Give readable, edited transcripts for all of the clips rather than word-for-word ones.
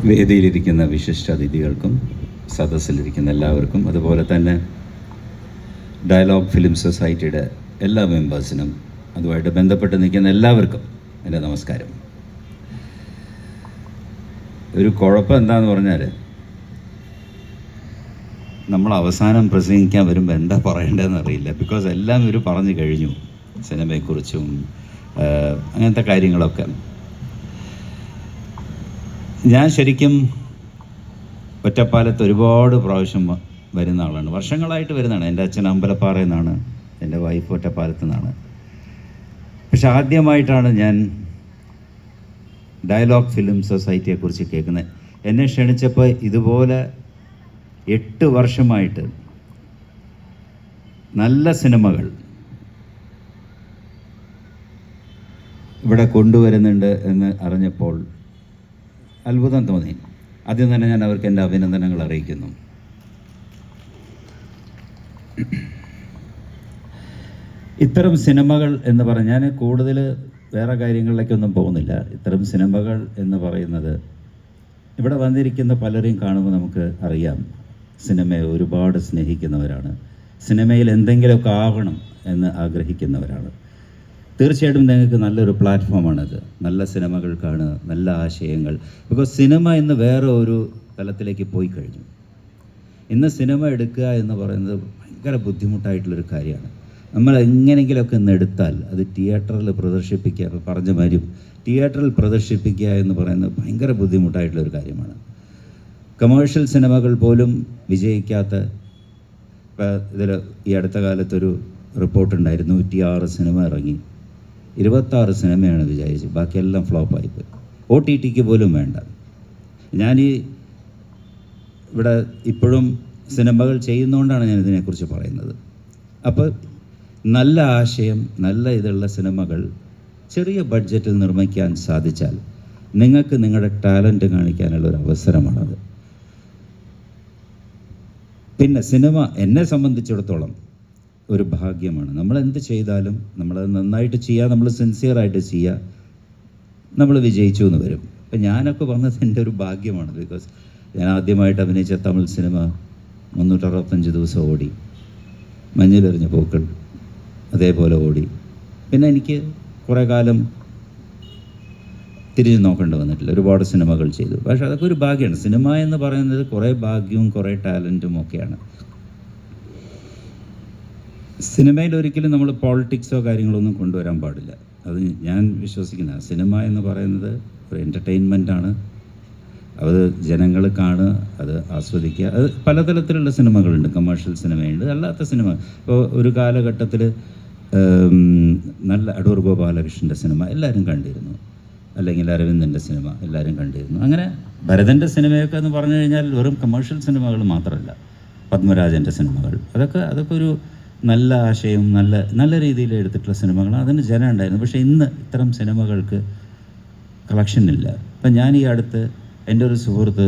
വേദിയിലിരിക്കുന്ന വിശിഷ്ട അതിഥികൾക്കും സദസ്സിലിരിക്കുന്ന എല്ലാവർക്കും, അതുപോലെ തന്നെ ഡയലോഗ് ഫിലിം സൊസൈറ്റിയുടെ എല്ലാ മെമ്പേഴ്സിനും അതുമായിട്ട് ബന്ധപ്പെട്ട് നിൽക്കുന്ന എല്ലാവർക്കും എൻ്റെ നമസ്കാരം. ഒരു കുഴപ്പം എന്താണെന്ന് പറഞ്ഞാൽ, നമ്മൾ അവസാനം പ്രസംഗിക്കാൻ വരുമ്പോൾ എന്താ പറയേണ്ടതെന്ന് അറിയില്ല. ബിക്കോസ് എല്ലാം ഇവർ പറഞ്ഞു കഴിഞ്ഞു, സിനിമയെക്കുറിച്ചും അങ്ങനത്തെ കാര്യങ്ങളൊക്കെ. ഞാൻ ശരിക്കും ഒറ്റപ്പാലത്ത് ഒരുപാട് പ്രാവശ്യം വരുന്ന ആളാണ്, വർഷങ്ങളായിട്ട് വരുന്നതാണ്. എൻ്റെ അച്ഛൻ അമ്പലപ്പാറയിൽ നിന്നാണ്, എൻ്റെ വൈഫ് ഒറ്റപ്പാലത്ത് നിന്നാണ്. പക്ഷെ ആദ്യമായിട്ടാണ് ഞാൻ ഡയലോഗ് ഫിലിം സൊസൈറ്റിയെക്കുറിച്ച് കേൾക്കുന്നത്. എന്നെ ക്ഷണിച്ചപ്പോൾ ഇതുപോലെ 8 വർഷമായിട്ട് നല്ല സിനിമകൾ ഇവിടെ കൊണ്ടുവരുന്നുണ്ട് എന്ന് അറിഞ്ഞപ്പോൾ അത്ഭുതം തോന്നി. ആദ്യം തന്നെ ഞാൻ അവർക്ക് എൻ്റെ അഭിനന്ദനങ്ങൾ അറിയിക്കുന്നു. ഇത്തരം സിനിമകൾ എന്ന് പറഞ്ഞാൽ, ഞാൻ കൂടുതൽ വേറെ കാര്യങ്ങളിലേക്കൊന്നും പോകുന്നില്ല. ഇത്തരം സിനിമകൾ എന്ന് പറയുന്നത്, ഇവിടെ വന്നിരിക്കുന്ന പലരെയും കാണുമ്പോൾ നമുക്ക് അറിയാം, സിനിമയെ ഒരുപാട് സ്നേഹിക്കുന്നവരാണ്, സിനിമയിൽ എന്തെങ്കിലുമൊക്കെ ആവണം എന്ന് ആഗ്രഹിക്കുന്നവരാണ്. തീർച്ചയായിട്ടും നിങ്ങൾക്ക് നല്ലൊരു പ്ലാറ്റ്ഫോമാണത്. നല്ല സിനിമകൾ കാണുക, നല്ല ആശയങ്ങൾ. ബിക്കോസ് സിനിമ ഇന്ന് വേറെ ഒരു തലത്തിലേക്ക് പോയി കഴിഞ്ഞു. ഇന്ന് സിനിമ എടുക്കുക എന്ന് പറയുന്നത് ഭയങ്കര ബുദ്ധിമുട്ടായിട്ടുള്ളൊരു കാര്യമാണ്. നമ്മൾ എങ്ങനെയെങ്കിലുമൊക്കെ ഇന്ന് എടുത്താൽ അത് തിയേറ്ററിൽ പ്രദർശിപ്പിക്കുക, ഇപ്പോൾ പറഞ്ഞ മാതിരി തിയേറ്ററിൽ പ്രദർശിപ്പിക്കുക എന്ന് പറയുന്നത് ഭയങ്കര ബുദ്ധിമുട്ടായിട്ടുള്ളൊരു കാര്യമാണ്. കമേഴ്ഷ്യൽ സിനിമകൾ പോലും വിജയിക്കാത്ത, ഇപ്പോൾ ഇതിൽ ഈ അടുത്ത കാലത്തൊരു റിപ്പോർട്ടുണ്ടായിരുന്നു, 106 സിനിമ ഇറങ്ങി, 26 സിനിമയാണ് വിചാരിച്ചു, ബാക്കിയെല്ലാം ഫ്ലോപ്പായിപ്പോയി. OTTക്ക് പോലും വേണ്ട. ഇവിടെ ഇപ്പോഴും സിനിമകൾ ചെയ്യുന്നതുകൊണ്ടാണ് ഞാൻ ഇതിനെക്കുറിച്ച് പറയുന്നത്. അപ്പോൾ നല്ല ആശയം, നല്ല ഇതുള്ള സിനിമകൾ ചെറിയ ബഡ്ജറ്റിൽ നിർമ്മിക്കാൻ സാധിച്ചാൽ നിങ്ങൾക്ക് നിങ്ങളുടെ ടാലൻറ്റ് കാണിക്കാനുള്ളൊരു അവസരമാണത്. പിന്നെ സിനിമ എന്നെ സംബന്ധിച്ചിടത്തോളം ഒരു ഭാഗ്യമാണ്. നമ്മൾ എന്ത് ചെയ്താലും നമ്മളത് നന്നായിട്ട് ചെയ്യുക, നമ്മൾ സിൻസിയറായിട്ട് ചെയ്യുക, നമ്മൾ വിജയിച്ചു എന്ന് വരും. അപ്പം ഞാനൊക്കെ വന്നത് എൻ്റെ ഒരു ഭാഗ്യമാണ്. ബിക്കോസ് ഞാൻ ആദ്യമായിട്ട് അഭിനയിച്ച തമിഴ് സിനിമ 365 ദിവസം ഓടി, മഞ്ഞിലെറിഞ്ഞ പൂക്കൾ അതേപോലെ ഓടി. പിന്നെ എനിക്ക് കുറേ കാലം തിരിഞ്ഞു നോക്കേണ്ടി വന്നിട്ടില്ല, ഒരുപാട് സിനിമകൾ ചെയ്തു. പക്ഷേ അതൊക്കെ ഒരു ഭാഗ്യമാണ്. സിനിമ എന്ന് പറയുന്നത് കുറേ ഭാഗ്യവും കുറേ ടാലൻറ്റും ഒക്കെയാണ്. സിനിമയിൽ ഒരിക്കലും നമ്മൾ പോളിറ്റിക്സോ കാര്യങ്ങളൊന്നും കൊണ്ടുവരാൻ പാടില്ല. അത് ഞാൻ വിശ്വസിക്കുന്ന, സിനിമ എന്ന് പറയുന്നത് ഒരു എൻ്റർടൈൻമെൻറ്റാണ്. അത് ജനങ്ങൾ കാണുക, അത് ആസ്വദിക്കുക. അത് പലതരത്തിലുള്ള സിനിമകളുണ്ട്, കമേഴ്ഷ്യൽ സിനിമയുണ്ട്, അല്ലാത്ത സിനിമ. ഇപ്പോൾ ഒരു കാലഘട്ടത്തിൽ നല്ല അടൂർ ഗോപാലകൃഷ്ണൻ്റെ സിനിമ എല്ലാവരും കണ്ടിരുന്നു, അല്ലെങ്കിൽ അരവിന്ദൻ്റെ സിനിമ എല്ലാവരും കണ്ടിരുന്നു. അങ്ങനെ ഭരതൻ്റെ സിനിമയൊക്കെ എന്ന് പറഞ്ഞു കഴിഞ്ഞാൽ വെറും കമേഴ്ഷ്യൽ സിനിമകൾ മാത്രമല്ല, പത്മരാജൻ്റെ സിനിമകൾ, അതൊക്കെ ഒരു നല്ല ആശയവും നല്ല രീതിയിൽ എടുത്തിട്ടുള്ള സിനിമകളാണ്. അതിന് ജനം ഉണ്ടായിരുന്നു. പക്ഷേ ഇന്ന് ഇത്തരം സിനിമകൾക്ക് കളക്ഷൻ ഇല്ല. ഇപ്പം ഞാൻ ഈ അടുത്ത് എൻ്റെ ഒരു സുഹൃത്ത്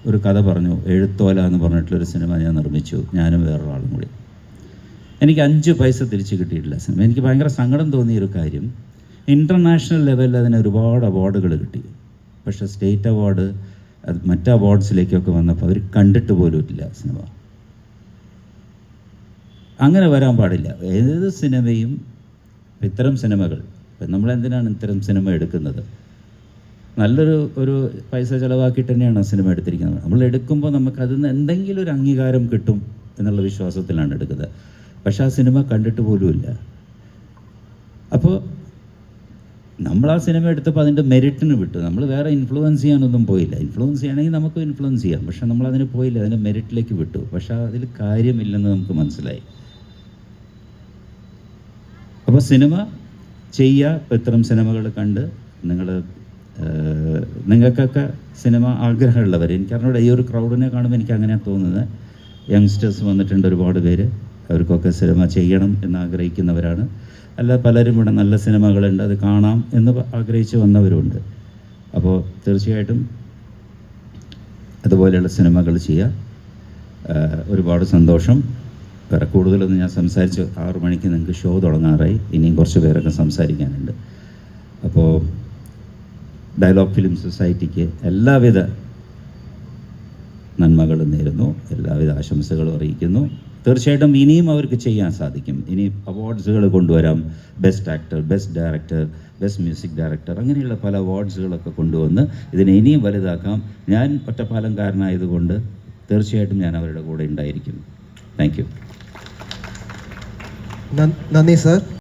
ഒരു കഥ പറഞ്ഞു, എഴുത്തോല എന്ന് പറഞ്ഞിട്ടുള്ളൊരു സിനിമ ഞാൻ നിർമ്മിച്ചു, ഞാനും വേറൊരാളും കൂടി. എനിക്ക് 5 പൈസ തിരിച്ച് കിട്ടിയിട്ടില്ല സിനിമ. എനിക്ക് ഭയങ്കര സങ്കടം തോന്നിയൊരു കാര്യം, ഇൻ്റർനാഷണൽ ലെവലിൽ അതിന് ഒരുപാട് അവാർഡുകൾ കിട്ടി. പക്ഷേ സ്റ്റേറ്റ് അവാർഡ്, അത് മറ്റ് അവാർഡ്സിലേക്കൊക്കെ വന്നപ്പോൾ അവർ കണ്ടിട്ട് പോലും ഇല്ല സിനിമ. അങ്ങനെ വരാൻ പാടില്ല. ഏത് സിനിമയും, ഇത്തരം സിനിമകൾ, നമ്മളെന്തിനാണ് ഇത്തരം സിനിമ എടുക്കുന്നത്? ഒരു പൈസ ചിലവാക്കിയിട്ട് തന്നെയാണ് സിനിമ എടുത്തിരിക്കുന്നത്. നമ്മൾ എടുക്കുമ്പോൾ നമുക്ക് അതിൽ നിന്ന് എന്തെങ്കിലും ഒരു അംഗീകാരം കിട്ടും എന്നുള്ള വിശ്വാസത്തിലാണ് എടുക്കുന്നത്. പക്ഷെ ആ സിനിമ കണ്ടിട്ട് പോലുമില്ല. അപ്പോൾ നമ്മൾ ആ സിനിമ എടുത്തപ്പോൾ അതിൻ്റെ മെറിറ്റിന് വിട്ടു. നമ്മൾ വേറെ ഇൻഫ്ലുവൻസ് ചെയ്യാനൊന്നും പോയില്ല. ഇൻഫ്ലുവൻസ് ചെയ്യണമെങ്കിൽ നമുക്ക് ഇൻഫ്ലുവൻസ് ചെയ്യാം, പക്ഷെ നമ്മളതിന് പോയില്ല, അതിൻ്റെ മെറിറ്റിലേക്ക് വിട്ടു. പക്ഷെ അതിൽ കാര്യമില്ലെന്ന് നമുക്ക് മനസ്സിലായി. അപ്പോൾ സിനിമ ചെയ്യുക, ഇത്തരം സിനിമകൾ കണ്ട് നിങ്ങൾക്കൊക്കെ സിനിമ ആഗ്രഹമുള്ളവർ, എനിക്കറിഞ്ഞൂടെ, ഈ ഒരു ക്രൗഡിനെ കാണുമ്പോൾ എനിക്ക് അങ്ങനെയാണ് തോന്നുന്നത്. യങ്സ്റ്റേഴ്സ് വന്നിട്ടുണ്ട് ഒരുപാട് പേര്, അവർക്കൊക്കെ സിനിമ ചെയ്യണം എന്ന് ആഗ്രഹിക്കുന്നവരാണ്. അല്ല, പലരും ഇവിടെ നല്ല സിനിമകളുണ്ട്, അത് കാണാം എന്ന് ആഗ്രഹിച്ച് വന്നവരുണ്ട്. അപ്പോൾ തീർച്ചയായിട്ടും അതുപോലെയുള്ള സിനിമകൾ ചെയ്യുക. ഒരുപാട് സന്തോഷം. വേറെ കൂടുതലൊന്നും ഞാൻ സംസാരിച്ച് 6 മണിക്ക് നിങ്ങൾക്ക് ഷോ തുടങ്ങാറായി. ഇനിയും കുറച്ച് പേരൊക്കെ സംസാരിക്കാനുണ്ട്. അപ്പോൾ ഡയലോഗ് ഫിലിം സൊസൈറ്റിക്ക് എല്ലാവിധ നന്മകളും നേരുന്നു, എല്ലാവിധ ആശംസകളും അറിയിക്കുന്നു. തീർച്ചയായിട്ടും ഇനിയും അവർക്ക് ചെയ്യാൻ സാധിക്കും. ഇനി അവാർഡ്സുകൾ കൊണ്ടുവരാം. Best actor, best director, best music director, അങ്ങനെയുള്ള പല അവാർഡ്സുകളൊക്കെ കൊണ്ടുവന്ന് ഇതിനെ ഇനിയും വലുതാക്കാം. ഞാൻ ഒറ്റപ്പാലംകാരനായതുകൊണ്ട് തീർച്ചയായിട്ടും ഞാൻ അവരുടെ കൂടെ ഉണ്ടായിരിക്കും. Thank you. നന്ദി സർ.